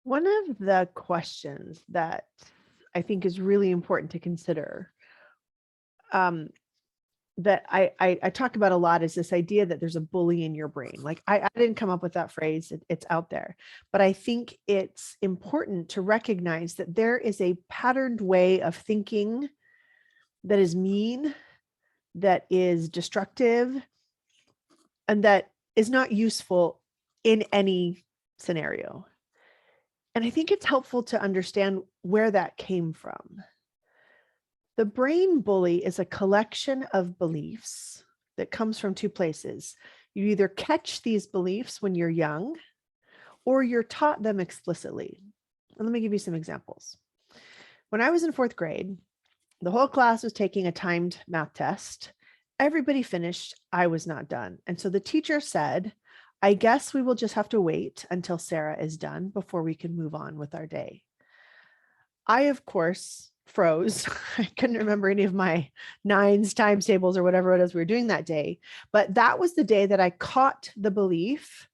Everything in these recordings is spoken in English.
One of the questions that I think is really important to consider, um, that I talk about a lot is this idea that there's a bully in your brain. Like I didn't come up with that phrase, it's out there. But I think it's important to recognize that there is a patterned way of thinking that is mean, that is destructive, and that is not useful in any scenario. And I think it's helpful to understand where that came from. The brain bully is a collection of beliefs that comes from two places. You either catch these beliefs when you're young or you're taught them explicitly. And let me give you some examples. When I was in fourth grade, the whole class was taking a timed math test. Everybody finished. I was not done. And so the teacher said, I guess we will just have to wait until Sarah is done before we can move on with our day. I, of course, froze. I couldn't remember any of my nines, times tables, or whatever it is we were doing that day. But that was the day that I caught the belief,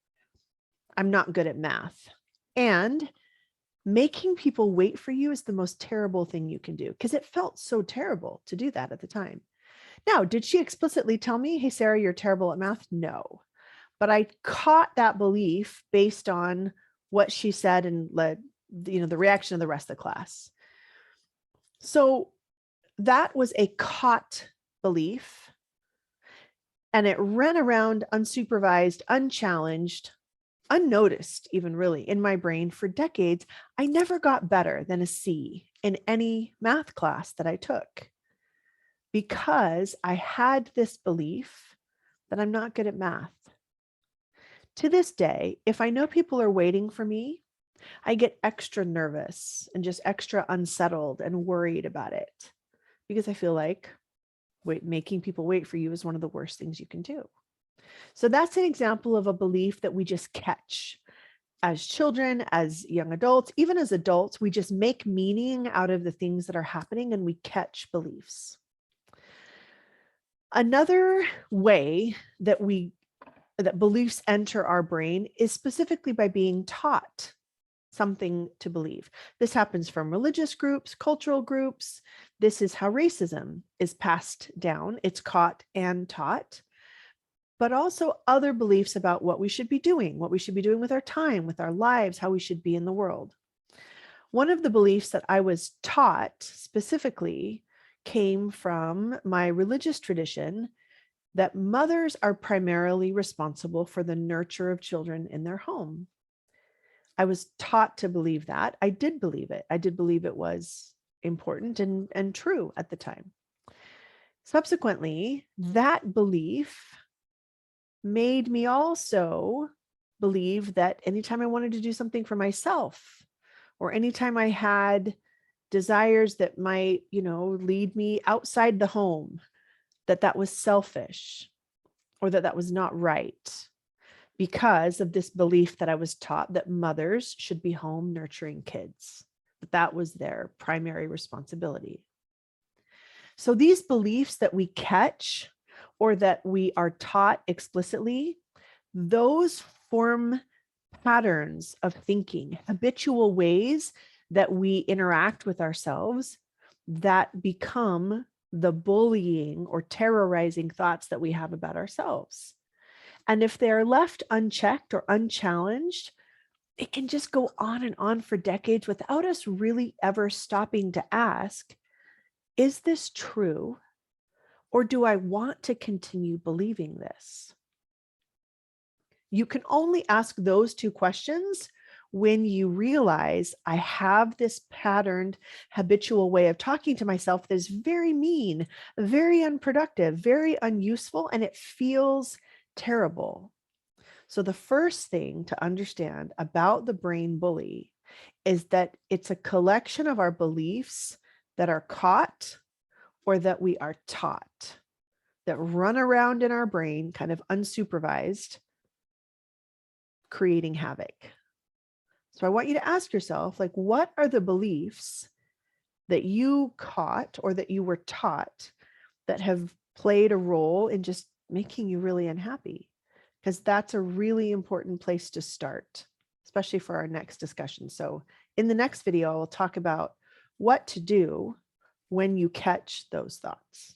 I'm not good at math. And making people wait for you is the most terrible thing you can do, because it felt so terrible to do that at the time. Now, did she explicitly tell me, hey, Sarah, you're terrible at math? No. But I caught that belief based on what she said and the reaction of the rest of the class. So that was a caught belief, and it ran around unsupervised, unchallenged, unnoticed, even really in my brain for decades. I never got better than a C in any math class that I took because I had this belief that I'm not good at math. To this day, if I know people are waiting for me, I get extra nervous and just extra unsettled and worried about it because I feel like making people wait for you is one of the worst things you can do. So that's an example of a belief that we just catch as children, as young adults, even as adults. We just make meaning out of the things that are happening and we catch beliefs. Another way that beliefs enter our brain is specifically by being taught something to believe. This happens from religious groups, cultural groups. This is how racism is passed down. It's caught and taught, but also other beliefs about what we should be doing with our time, with our lives, how we should be in the world. One of the beliefs that I was taught specifically came from my religious tradition, that mothers are primarily responsible for the nurture of children in their home. I was taught to believe that. I did believe it. I did believe it was important and true at the time. Subsequently, that belief made me also believe that anytime I wanted to do something for myself, or anytime I had desires that might, lead me outside the home, that was selfish, or that was not right, because of this belief that I was taught that mothers should be home nurturing kids, that was their primary responsibility. So these beliefs that we catch or that we are taught explicitly, those form patterns of thinking, habitual ways that we interact with ourselves that become the bullying or terrorizing thoughts that we have about ourselves. And if they're left unchecked or unchallenged, it can just go on and on for decades without us really ever stopping to ask, is this true? Or do I want to continue believing this? You can only ask those two questions when you realize I have this patterned habitual way of talking to myself that is very mean, very unproductive, very unuseful, and it feels terrible. So the first thing to understand about the brain bully is that it's a collection of our beliefs that are caught or that we are taught, that run around in our brain kind of unsupervised, creating havoc. So I want you to ask yourself, what are the beliefs that you caught or that you were taught that have played a role in just making you really unhappy? Because that's a really important place to start, especially for our next discussion. So in the next video, I will talk about what to do when you catch those thoughts.